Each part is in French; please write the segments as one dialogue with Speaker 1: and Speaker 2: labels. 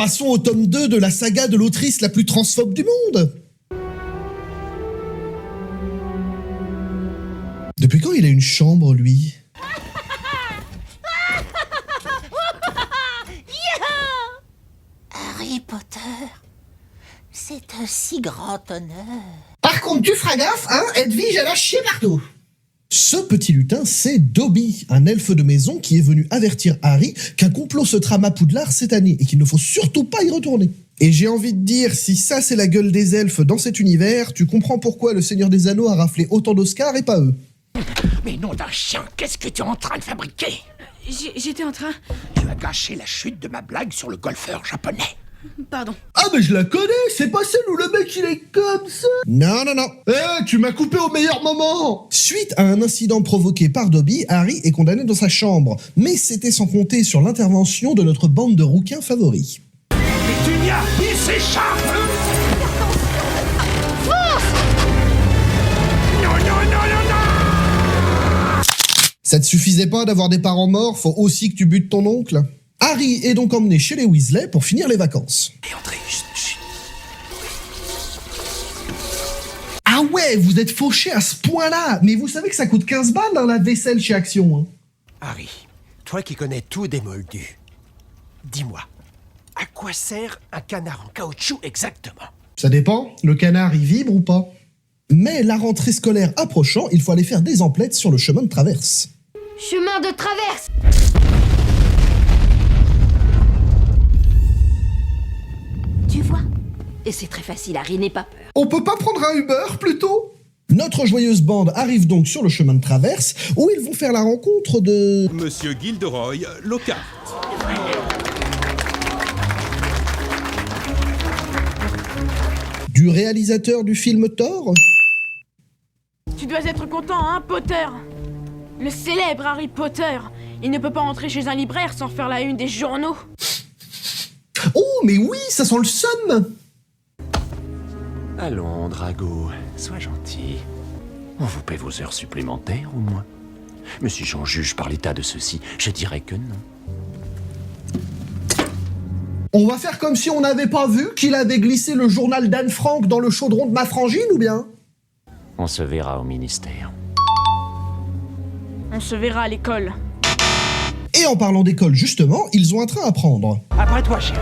Speaker 1: Passons au tome 2 de la saga de l'autrice la plus transphobe du monde. Depuis quand il a une chambre, lui?
Speaker 2: Harry Potter, c'est un si grand honneur.
Speaker 1: Par contre, tu feras gaffe, hein, Edwige, elle a chié partout. Ce petit lutin, c'est Dobby, un elfe de maison qui est venu avertir Harry qu'un complot se trame à Poudlard cette année et qu'il ne faut surtout pas y retourner. Et j'ai envie de dire, si ça c'est la gueule des elfes dans cet univers, tu comprends pourquoi le Seigneur des Anneaux a raflé autant d'Oscars et pas eux.
Speaker 3: Mais nom d'un chien, qu'est-ce que tu es en train de fabriquer?
Speaker 4: J'étais en train...
Speaker 3: Tu as gâché la chute de ma blague sur le golfeur japonais.
Speaker 4: Pardon.
Speaker 1: Ah mais je la connais, c'est pas celle où le mec il est comme ça. Non, non, non. Tu m'as coupé au meilleur moment. Suite à un incident provoqué par Dobby, Harry est condamné dans sa chambre. Mais c'était sans compter sur l'intervention de notre bande de rouquins favoris.
Speaker 3: Pétunia, il s'échappe. Non, non, non, non, non.
Speaker 1: Ça te suffisait pas d'avoir des parents morts, faut aussi que tu butes ton oncle. Harry est donc emmené chez les Weasley pour finir les vacances.
Speaker 3: Et André, chut.
Speaker 1: Ah ouais, vous êtes fauché à ce point-là. Mais vous savez que ça coûte 15 balles dans la vaisselle chez Action, hein.
Speaker 5: Harry, toi qui connais tout des moldus, dis-moi, à quoi sert un canard en caoutchouc exactement?
Speaker 1: Ça dépend, le canard il vibre ou pas. Mais la rentrée scolaire approchant, il faut aller faire des emplettes sur le chemin de traverse.
Speaker 6: Chemin de traverse!
Speaker 2: Tu vois? Et c'est très facile, Harry, n'aie pas peur.
Speaker 1: On peut pas prendre un Uber plutôt? Notre joyeuse bande arrive donc sur le chemin de traverse où ils vont faire la rencontre de...
Speaker 7: Monsieur Gilderoy Lockhart.
Speaker 1: Du réalisateur du film Thor.
Speaker 4: Tu dois être content, hein, Potter? Le célèbre Harry Potter. Il ne peut pas entrer chez un libraire sans faire la une des journaux.
Speaker 1: Oh, mais oui, ça sent le somme.
Speaker 5: Allons, Drago, sois gentil. On vous paie vos heures supplémentaires, au moins. Mais si j'en juge par l'état de ceci, je dirais que non.
Speaker 1: On va faire comme si on n'avait pas vu qu'il avait glissé le journal d'Anne Frank dans le chaudron de ma frangine, ou bien?
Speaker 5: On se verra au ministère.
Speaker 4: On se verra à l'école.
Speaker 1: Et en parlant d'école, justement, ils ont un train à prendre.
Speaker 5: Après toi, chérie.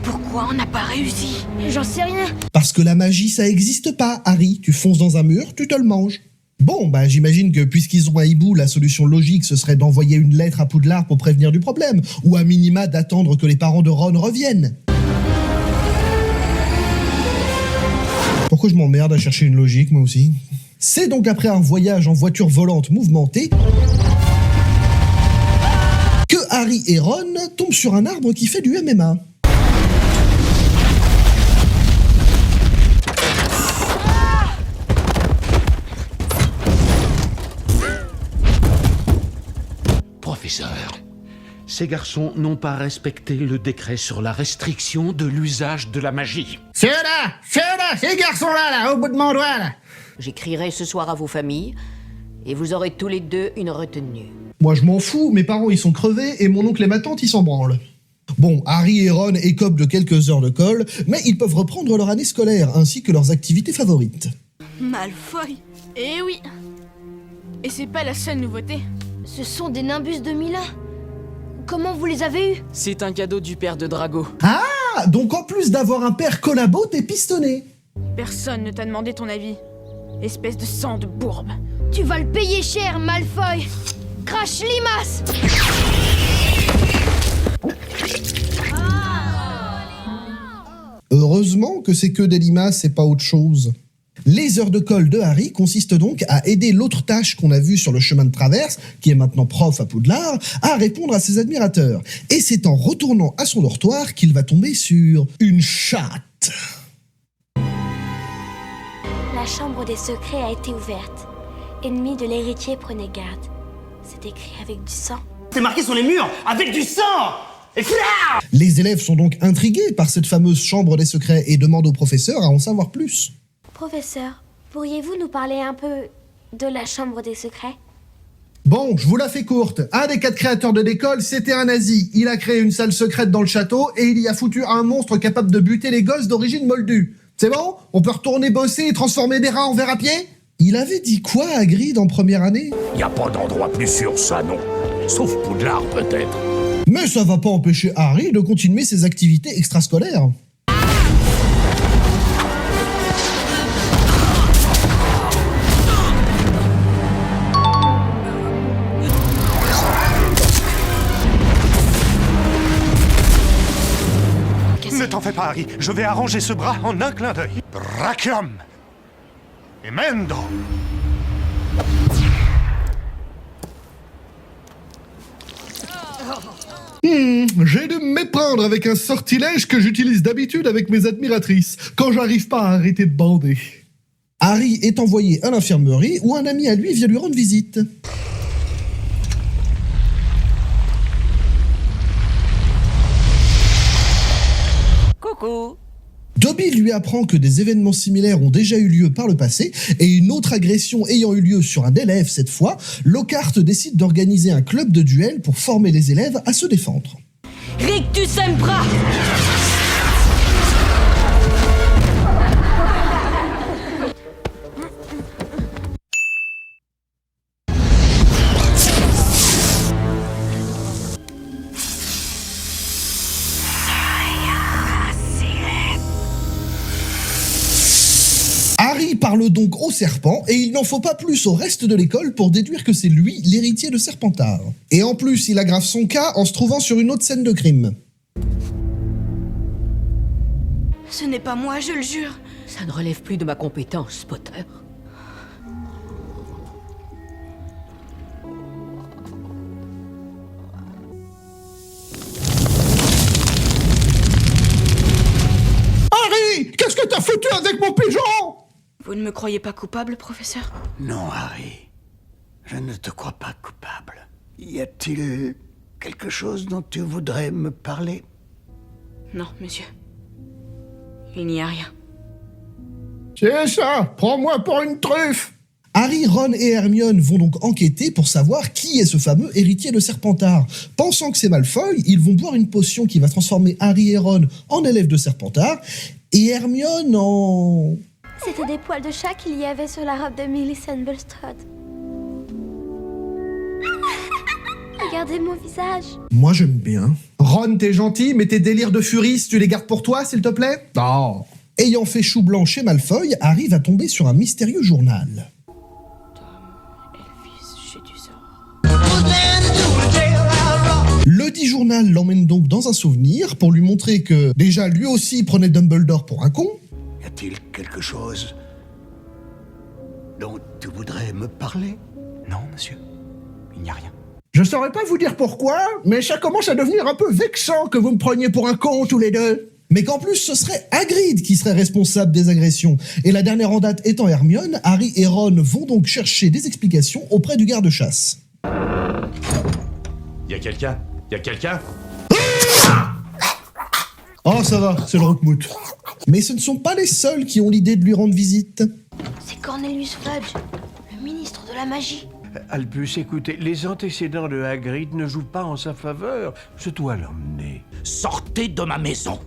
Speaker 4: Pourquoi on n'a pas réussi?
Speaker 6: J'en sais rien.
Speaker 1: Parce que la magie, ça existe pas, Harry. Tu fonces dans un mur, tu te le manges. Bon, bah j'imagine que puisqu'ils ont un hibou, la solution logique, ce serait d'envoyer une lettre à Poudlard pour prévenir du problème, ou à minima d'attendre que les parents de Ron reviennent. Pourquoi je m'emmerde à chercher une logique, moi aussi? C'est donc après un voyage en voiture volante mouvementée que Harry et Ron tombent sur un arbre qui fait du MMA.
Speaker 3: Professeur, ces garçons n'ont pas respecté le décret sur la restriction de l'usage de la magie.
Speaker 1: Ceux-là, ces garçons-là, au bout de mon doigt, là.
Speaker 2: J'écrirai ce soir à vos familles, et vous aurez tous les deux une retenue.
Speaker 1: Moi je m'en fous, mes parents ils sont crevés et mon oncle et ma tante ils s'en branlent. Bon, Harry et Ron écopent de quelques heures de colle, mais ils peuvent reprendre leur année scolaire ainsi que leurs activités favorites.
Speaker 4: Malfoy. Eh oui. Et c'est pas la seule nouveauté.
Speaker 6: Ce sont des Nimbus 2001. Comment vous les avez eus?
Speaker 8: C'est un cadeau du père de Drago.
Speaker 1: Ah, donc en plus d'avoir un père collabo, t'es pistonné.
Speaker 4: Personne ne t'a demandé ton avis. Espèce de sang de bourbe.
Speaker 6: Tu vas le payer cher, Malfoy. Crash limace.
Speaker 1: Heureusement que c'est que des limaces et pas autre chose. Les heures de colle de Harry consistent donc à aider l'autre tâche qu'on a vue sur le chemin de traverse, qui est maintenant prof à Poudlard, à répondre à ses admirateurs. Et c'est en retournant à son dortoir qu'il va tomber sur une chatte.
Speaker 6: La chambre des secrets a été ouverte. Ennemi de l'héritier, prenez garde. C'est écrit avec du sang.
Speaker 9: C'est marqué sur les murs, avec du sang! Et flard!
Speaker 1: Les élèves sont donc intrigués par cette fameuse chambre des secrets et demandent au professeur à en savoir plus.
Speaker 6: Professeur, pourriez-vous nous parler un peu de la chambre des secrets?
Speaker 1: Bon, je vous la fais courte. Un des 4 créateurs de l'école, c'était un nazi. Il a créé une salle secrète dans le château et il y a foutu un monstre capable de buter les gosses d'origine moldue. C'est bon? On peut retourner bosser et transformer des rats en vers à pied? Il avait dit quoi, Hagrid, en première année?
Speaker 5: Y a pas d'endroit plus sûr, ça, non. Sauf Poudlard, peut-être.
Speaker 1: Mais ça va pas empêcher Harry de continuer ses activités extrascolaires.
Speaker 5: Ne t'en fais pas, Harry. Je vais arranger ce bras en un clin d'œil. Brachium Emendo.
Speaker 1: J'ai dû me méprendre avec un sortilège que j'utilise d'habitude avec mes admiratrices, quand j'arrive pas à arrêter de bander. Harry est envoyé à l'infirmerie où un ami à lui vient lui rendre visite.
Speaker 8: Coucou.
Speaker 1: Dobby lui apprend que des événements similaires ont déjà eu lieu par le passé, et une autre agression ayant eu lieu sur un élève cette fois, Lockhart décide d'organiser un club de duel pour former les élèves à se défendre.
Speaker 2: Rictus Sempra!
Speaker 1: Harry parle donc au serpent, et il n'en faut pas plus au reste de l'école pour déduire que c'est lui l'héritier de Serpentard. Et en plus, il aggrave son cas en se trouvant sur une autre scène de crime.
Speaker 4: Ce n'est pas moi, je le jure.
Speaker 2: Ça ne relève plus de ma compétence, Potter.
Speaker 1: Harry, qu'est-ce que t'as foutu avec mon pigeon?
Speaker 4: Vous ne me croyez pas coupable, professeur?
Speaker 10: Non, Harry. Je ne te crois pas coupable. Y a-t-il quelque chose dont tu voudrais me parler?
Speaker 4: Non, monsieur. Il n'y a rien.
Speaker 1: C'est ça, prends-moi pour une truffe. Harry, Ron et Hermione vont donc enquêter pour savoir qui est ce fameux héritier de Serpentard. Pensant que c'est Malfoy, ils vont boire une potion qui va transformer Harry et Ron en élèves de Serpentard, et Hermione en...
Speaker 6: C'était des poils de chat qu'il y avait sur la robe de Millicent Bulstrode. Regardez mon visage.
Speaker 1: Moi j'aime bien. Ron, t'es gentil, mais tes délires de furie, tu les gardes pour toi, s'il te plaît? Non. Ayant fait chou blanc chez Malfoy, Harry va tomber sur un mystérieux journal. Le dit journal l'emmène donc dans un souvenir pour lui montrer que, déjà, lui aussi prenait Dumbledore pour un con.
Speaker 10: Y a-t-il quelque chose dont tu voudrais me parler?
Speaker 5: Non, monsieur. Il n'y a rien.
Speaker 1: Je saurais pas vous dire pourquoi, mais ça commence à devenir un peu vexant que vous me preniez pour un con tous les deux. Mais qu'en plus, ce serait Hagrid qui serait responsable des agressions. Et la dernière en date étant Hermione, Harry et Ron vont donc chercher des explications auprès du garde-chasse.
Speaker 5: Y a quelqu'un? Y a quelqu'un?
Speaker 1: Oh, ça va, c'est le Rockmout. Mais ce ne sont pas les seuls qui ont l'idée de lui rendre visite.
Speaker 6: C'est Cornelius Fudge, le ministre de la magie.
Speaker 11: Albus, écoutez, les antécédents de Hagrid ne jouent pas en sa faveur. Je dois l'emmener.
Speaker 9: Sortez de ma maison!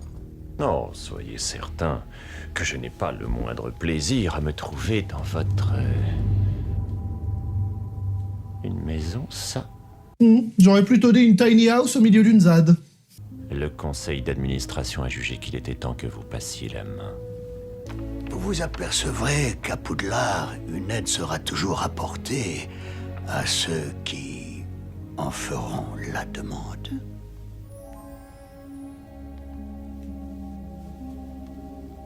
Speaker 5: Non, soyez certain que je n'ai pas le moindre plaisir à me trouver dans votre... Une maison, ça?
Speaker 1: J'aurais plutôt dit une tiny house au milieu d'une ZAD.
Speaker 5: Le conseil d'administration a jugé qu'il était temps que vous passiez la main.
Speaker 10: Vous vous apercevrez qu'à Poudlard, une aide sera toujours apportée à ceux qui en feront la demande.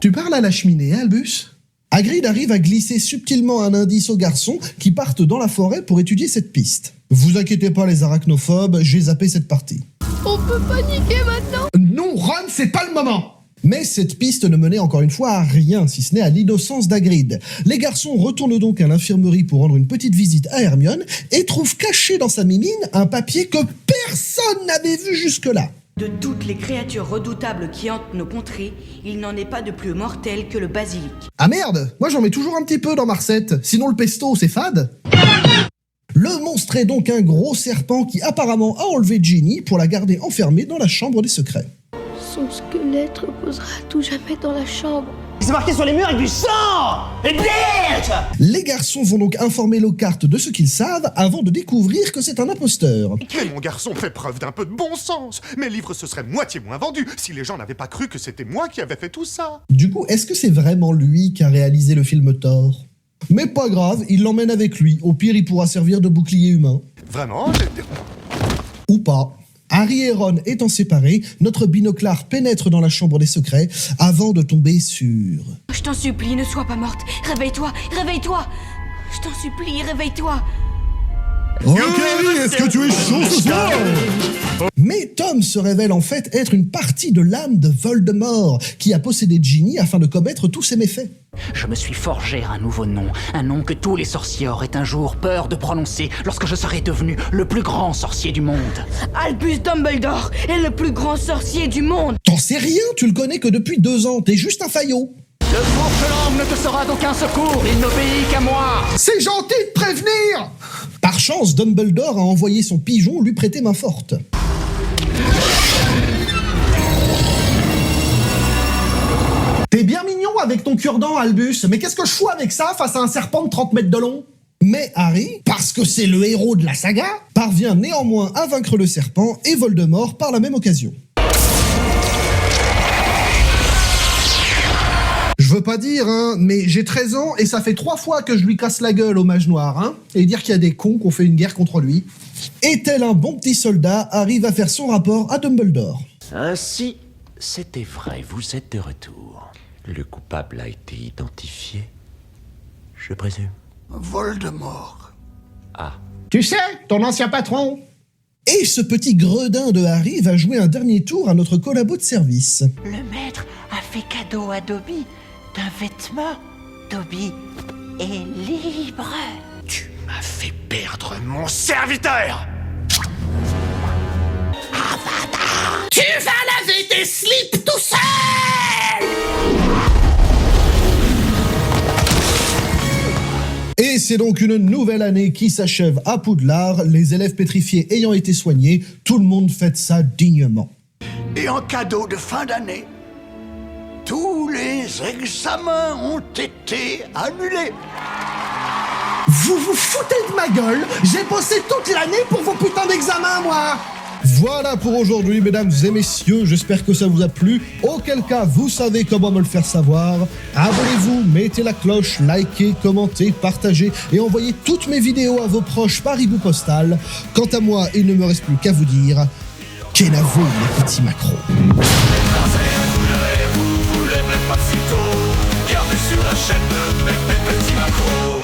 Speaker 1: Tu parles à la cheminée, Albus? Hagrid arrive à glisser subtilement un indice aux garçons qui partent dans la forêt pour étudier cette piste. Vous inquiétez pas les arachnophobes, j'ai zappé cette partie.
Speaker 6: On peut paniquer maintenant?
Speaker 1: Non, Ron, c'est pas le moment! Mais cette piste ne menait encore une fois à rien, si ce n'est à l'innocence d'Hagrid. Les garçons retournent donc à l'infirmerie pour rendre une petite visite à Hermione et trouvent caché dans sa mimine un papier que personne n'avait vu jusque-là.
Speaker 12: De toutes les créatures redoutables qui hantent nos contrées, il n'en est pas de plus mortel que le basilic.
Speaker 1: Ah merde, moi j'en mets toujours un petit peu dans ma recette, sinon le pesto c'est fade. Le monstre est donc un gros serpent qui apparemment a enlevé Ginny pour la garder enfermée dans la chambre des secrets.
Speaker 6: Son squelette reposera à tout jamais dans la chambre.
Speaker 9: C'est marqué sur les murs avec du sang! Et bitch!
Speaker 1: Les garçons vont donc informer Lockhart de ce qu'ils savent avant de découvrir que c'est un imposteur.
Speaker 13: Mais mon garçon fait preuve d'un peu de bon sens. Mes livres se seraient moitié moins vendus si les gens n'avaient pas cru que c'était moi qui avais fait tout ça.
Speaker 1: Du coup, est-ce que c'est vraiment lui qui a réalisé le film Thor? Mais pas grave, il l'emmène avec lui. Au pire, il pourra servir de bouclier humain.
Speaker 13: Vraiment?
Speaker 1: Ou pas. Harry et Ron étant séparés, notre binoclard pénètre dans la chambre des secrets avant de tomber sur...
Speaker 12: Je t'en supplie, ne sois pas morte. Réveille-toi, réveille-toi. Je t'en supplie, réveille-toi.
Speaker 1: Ok, Harry, est-ce que tu es chaud ce soir? Mais Tom se révèle en fait être une partie de l'âme de Voldemort, qui a possédé Ginny afin de commettre tous ses méfaits.
Speaker 8: Je me suis forgé un nouveau nom, un nom que tous les sorciers auraient un jour peur de prononcer lorsque je serai devenu le plus grand sorcier du monde.
Speaker 12: Albus Dumbledore est le plus grand sorcier du monde.
Speaker 1: T'en sais rien, tu le connais que depuis 2 ans, t'es juste un faillot.
Speaker 8: Le fourche-langue ne te sera d'aucun secours, il n'obéit qu'à moi.
Speaker 1: C'est gentil de prévenir. Par chance, Dumbledore a envoyé son pigeon lui prêter main forte. T'es bien mignon avec ton cure-dent, Albus, mais qu'est-ce que je fous avec ça face à un serpent de 30 mètres de long? Mais Harry, parce que c'est le héros de la saga, parvient néanmoins à vaincre le serpent et Voldemort par la même occasion. Je veux pas dire, hein, mais j'ai 13 ans et ça fait 3 fois que je lui casse la gueule au mage noir, hein, et dire qu'il y a des cons qui ont fait une guerre contre lui. Et tel un bon petit soldat, Harry va faire son rapport à Dumbledore.
Speaker 5: Ainsi, c'était vrai, vous êtes de retour. Le coupable a été identifié, je présume.
Speaker 10: Voldemort.
Speaker 5: Ah.
Speaker 1: Tu sais, ton ancien patron. Et ce petit gredin de Harry va jouer un dernier tour à notre collabo de service.
Speaker 8: Le maître a fait cadeau à Dobby d'un vêtement. Dobby est libre.
Speaker 9: Tu m'as fait perdre mon serviteur!
Speaker 1: Avada, tu vas laver tes slips tout seul! Et c'est donc une nouvelle année qui s'achève à Poudlard, les élèves pétrifiés ayant été soignés, tout le monde fête ça dignement.
Speaker 10: Et en cadeau de fin d'année, tous les examens ont été annulés.
Speaker 1: Vous vous foutez de ma gueule? J'ai bossé toute l'année pour vos putains d'examens, moi! Voilà pour aujourd'hui, mesdames et messieurs, j'espère que ça vous a plu. Auquel cas, vous savez comment me le faire savoir. Abonnez-vous, mettez la cloche, likez, commentez, partagez et envoyez toutes mes vidéos à vos proches par hibou postal. Quant à moi, il ne me reste plus qu'à vous dire... Kenavo, les petits macros.
Speaker 14: Vous l'aimez pas si tôt, regardez sur la chaîne de mes petits macros.